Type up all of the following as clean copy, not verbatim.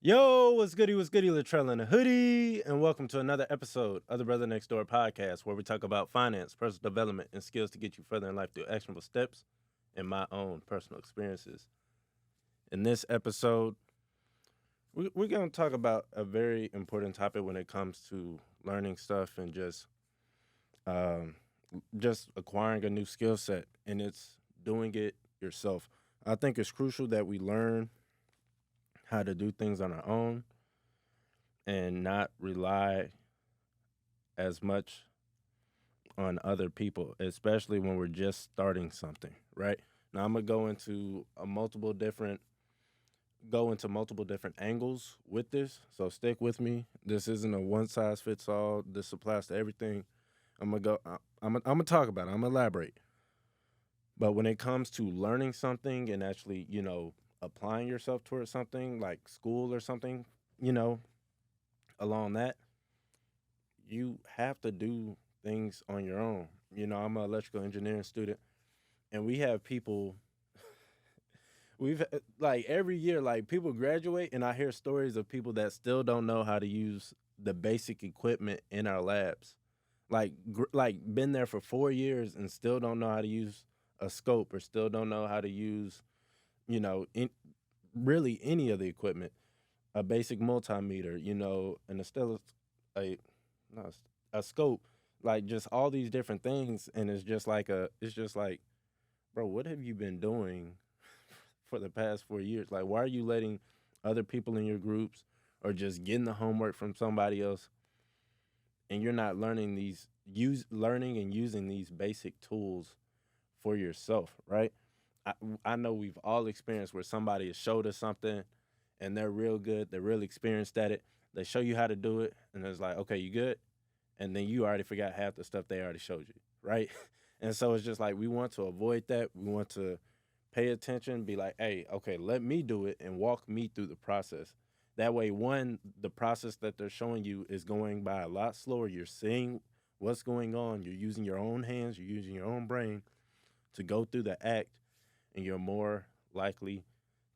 Yo, what's goody, Latrell in a hoodie, and welcome to another episode of the Brother Next Door podcast, where we talk about finance, personal development, and skills to get you further in life through actionable steps and my own personal experiences. In this episode, we're going to talk about a very important topic when it comes to learning stuff and um, just acquiring a new skill set, and it's doing it yourself. I think it's crucial that we learn how to do things on our own and not rely as much on other people, especially when we're just starting something, right? Now I'm gonna go into multiple different angles with this. So stick with me. This isn't a one size fits all. This applies to everything. I'm gonna talk about it. I'm gonna elaborate. But when it comes to learning something and actually, applying yourself towards something like school or something, you know, along that, you have to do things on your own. I'm an electrical engineering student, and we have people. Like every year, like people graduate, and I hear stories of people that still don't know how to use the basic equipment in our labs. Like been there for 4 years and still don't know how to use a scope, or still don't know how to use, really any of the equipment, a basic multimeter, and a no, a scope, like just all these different things, and it's just like, bro, what have you been doing for the past 4 years? Like, why are you letting other people in your groups or just getting the homework from somebody else, and you're not learning and using these basic tools for yourself, right? I, I know we've all experienced where somebody has showed us something and they're real good, they're real experienced at it. They show you how to do it, and it's like, okay, you good? And then you already forgot half the stuff they already showed you, right? And so it's just like we want to avoid that. We want to pay attention, be like, hey, okay, let me do it and walk me through the process. That way, one, the process that they're showing you is going by a lot slower. You're seeing what's going on. You're using your own hands, you're using your own brain to go through the act, and you're more likely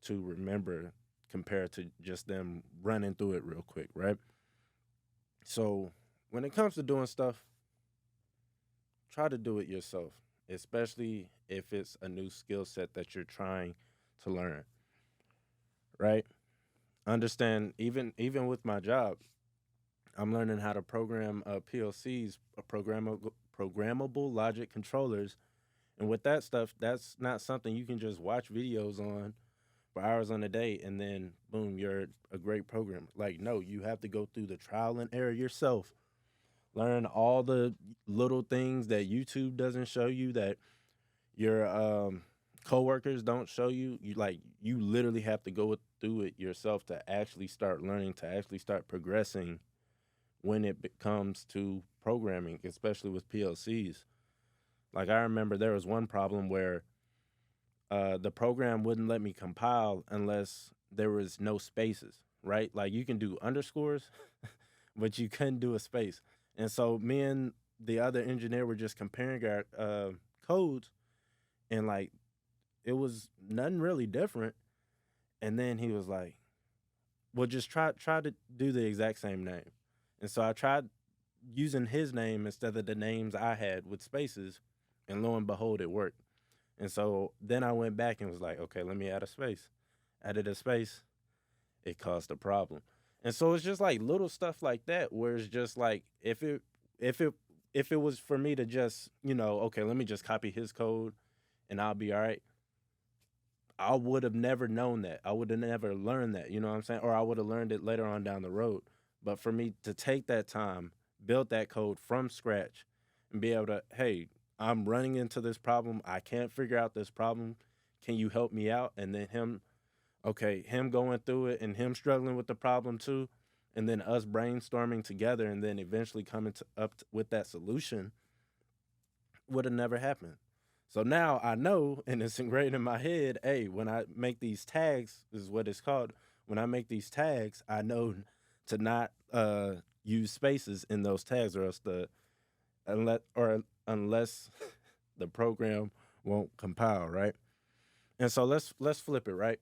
to remember compared to just them running through it real quick, right? So when it comes to doing stuff, try to do it yourself, especially if it's a new skill set that you're trying to learn, right? Understand, even with my job, I'm learning how to program PLCs, programmable logic controllers, and with that stuff, that's not something you can just watch videos on for hours on a day and then boom, you're a great programmer. Like, no, you have to go through the trial and error yourself. Learn all the little things that YouTube doesn't show you, that your coworkers don't show you. You literally have to go through it yourself to actually start learning, to actually start progressing when it comes to programming, especially with PLCs. Like, I remember there was one problem where the program wouldn't let me compile unless there was no spaces, right? Like, you can do underscores, but you couldn't do a space. And so me and the other engineer were just comparing our codes, and like it was nothing really different. And then he was like, "Well, just try to do the exact same name." And so I tried using his name instead of the names I had with spaces, and lo and behold, it worked. And so then I went back and was like, "Okay, let me add a space." Added a space, it caused a problem. And so it's just like little stuff like that where it's just like, if it if it was for me to just, okay, let me just copy his code and I'll be all right, I would have never known that. I would have never learned that, you know what I'm saying? Or I would have learned it later on down the road. But for me to take that time, build that code from scratch, and be able to, hey, I'm running into this problem. I can't figure out this problem. Can you help me out? And then him going through it and him struggling with the problem too, and then us brainstorming together and then eventually coming with that solution would have never happened. So now I know, and it's ingrained in my head, hey, when I make these tags, this is what it's called. When I make these tags, I know to not use spaces in those tags, or else unless the program won't compile, right? And so let's flip it, right?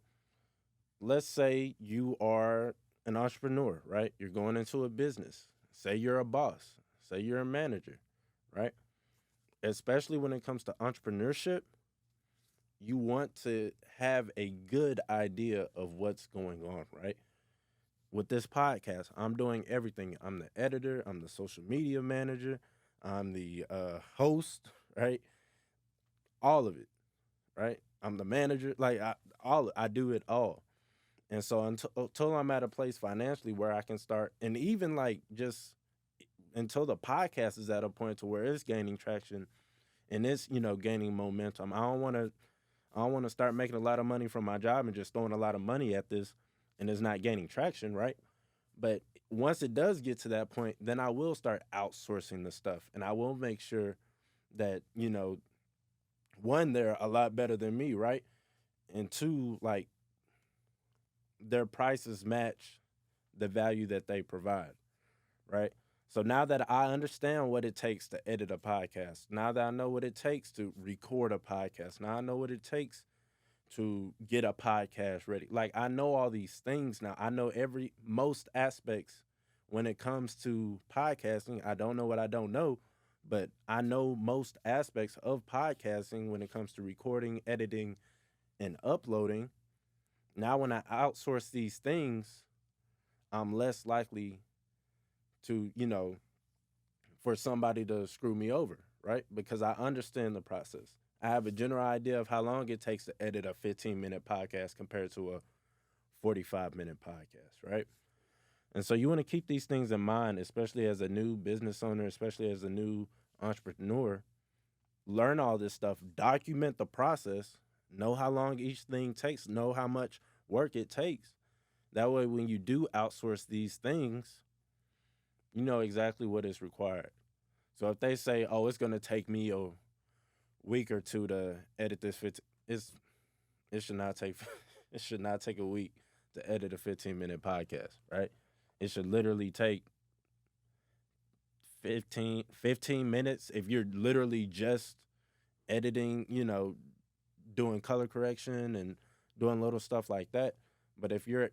Let's say you are entrepreneur, right? You're going into a business. Say you're a boss. Say you're a manager, right? Especially when it comes to entrepreneurship, you want to have a good idea of what's going on, right? With this podcast, I'm doing everything. I'm the editor, I'm the social media manager, I'm the host, right? All of it, right? I'm the manager, I do it all. And so until I'm at a place financially where I can start, and even like just until the podcast is at a point to where it's gaining traction and it's gaining momentum. I don't want to start making a lot of money from my job and just throwing a lot of money at this and it's not gaining traction, right? But once it does get to that point, then I will start outsourcing the stuff and I will make sure that, one, they're a lot better than me, right? And two, like their prices match the value that they provide, right? So now that I understand what it takes to edit a podcast, now that I know what it takes to record a podcast, now I know what it takes to get a podcast ready. Like I know all these things now. I know every most aspects when it comes to podcasting. I don't know what I don't know, but I know most aspects of podcasting when it comes to recording, editing, and uploading. Now when I outsource these things, I'm less likely to, for somebody to screw me over, right? Because I understand the process. I have a general idea of how long it takes to edit a 15-minute podcast compared to a 45-minute podcast, right? And so you want to keep these things in mind, especially as a new business owner, especially as a new entrepreneur. Learn all this stuff, document the process, know how long each thing takes, know how much work it takes. That way, when you do outsource these things, you know exactly what is required. So if they say, "Oh, it's going to take me a week or two to edit this 15, it should not take it should not take a week to edit a 15-minute podcast, right? It should literally take 15 minutes if you're literally just editing, doing color correction and doing little stuff like that. But if you're,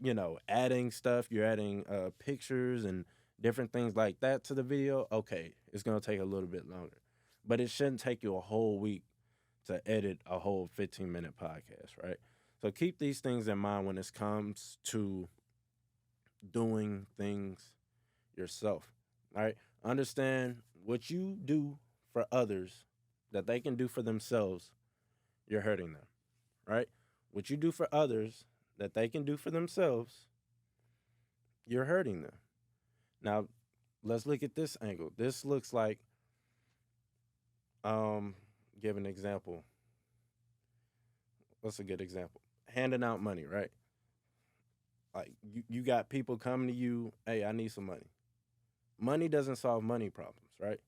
adding stuff, you're adding pictures and different things like that to the video, okay, it's going to take a little bit longer. But it shouldn't take you a whole week to edit a whole 15-minute podcast, right? So keep these things in mind when it comes to doing things yourself, all right? Understand what you do for others that they can do for themselves, you're hurting them, right? What you do for others that they can do for themselves, you're hurting them. Now, let's look at this angle. This looks like, um, give an example. What's a good example? Handing out money, right? Like you got people coming to you, hey, I need some money. Money doesn't solve money problems, right?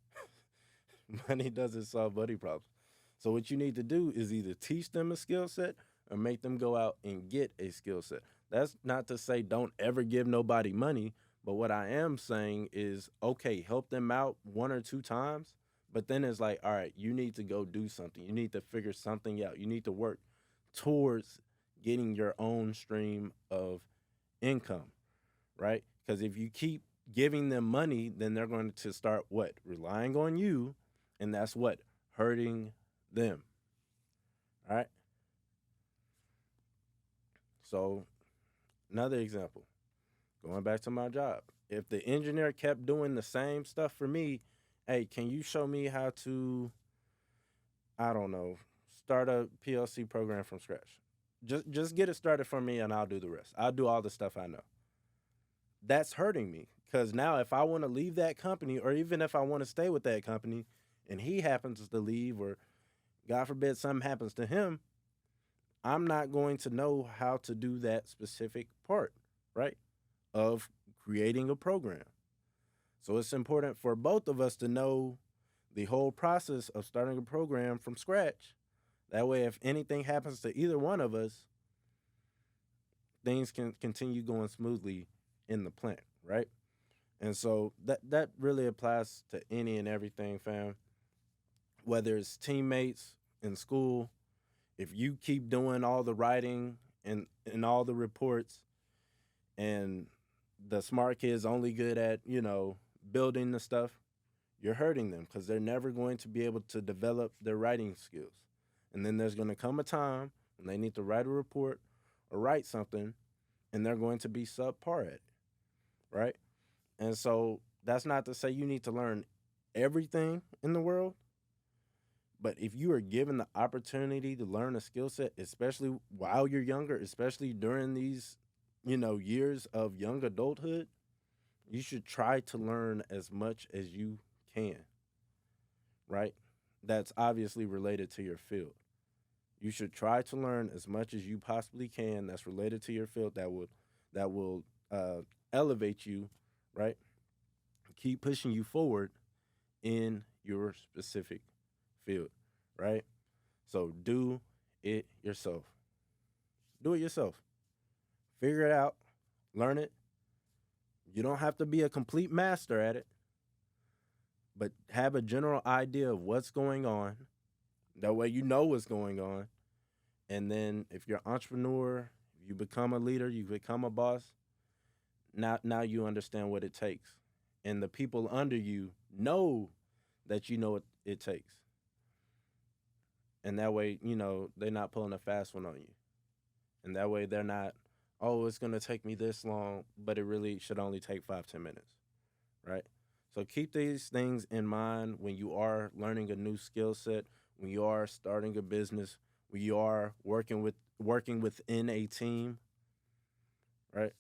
Money doesn't solve money problems. So what you need to do is either teach them a skill set or make them go out and get a skill set. That's not to say don't ever give nobody money, but what I am saying is okay, help them out one or two times, but then it's like, all right, you need to go do something. You need to figure something out. You need to work towards getting your own stream of income, right? Because if you keep giving them money, then they're going to start what? Relying on you, and that's what? Hurting them. All right. So, another example, going back to my job. If the engineer kept doing the same stuff for me, hey, can you show me how to, I don't know, start a PLC program from scratch? Just get it started for me and I'll do the rest. I'll do all the stuff I know. That's hurting me because now if I want to leave that company or even if I want to stay with that company and he happens to leave or God forbid something happens to him, I'm not going to know how to do that specific part, right? Of creating a program. So it's important for both of us to know the whole process of starting a program from scratch. That way, if anything happens to either one of us, things can continue going smoothly in the plant, right? And so that really applies to any and everything, fam. Whether it's teammates in school, if you keep doing all the writing and all the reports and the smart kids only good at, building the stuff, you're hurting them because they're never going to be able to develop their writing skills. And then there's going to come a time when they need to write a report or write something, and they're going to be subpar at it, right? And so that's not to say you need to learn everything in the world, but if you are given the opportunity to learn a skill set, especially while you're younger, especially during these, years of young adulthood, you should try to learn as much as you can, right? That's obviously related to your field. You should try to learn as much as you possibly can that's related to your field that will elevate you, right? Keep pushing you forward in your specific field, right? So do it yourself. Do it yourself. Figure it out. Learn it. You don't have to be a complete master at it, but have a general idea of what's going on. That way you know what's going on. And then if you're an entrepreneur, you become a leader, you become a boss, now you understand what it takes. And the people under you know that you know what it takes. And that way, they're not pulling a fast one on you. And that way they're not, oh, it's gonna take me this long, but it really should only take 5, 10 minutes, right? So keep these things in mind when you are learning a new skill set, when you are starting a business, when you are working within a team, right?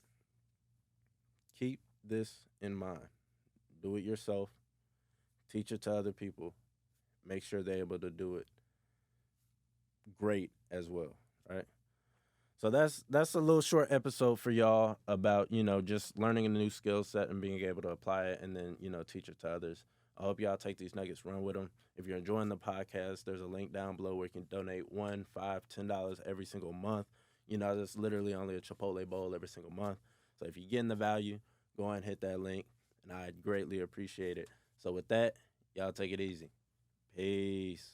Keep this in mind. Do it yourself. Teach it to other people. Make sure they're able to do it great as well, right? So that's a little short episode for y'all about just learning a new skill set and being able to apply it, and then teach it to others. I hope y'all take these nuggets, run with them. If you're enjoying the podcast, there's a link down below where you can donate $1, $5, $10 every single month. That's literally only a Chipotle bowl every single month. So if you're getting the value, go ahead and hit that link, and I'd greatly appreciate it. So with that, y'all take it easy. Peace.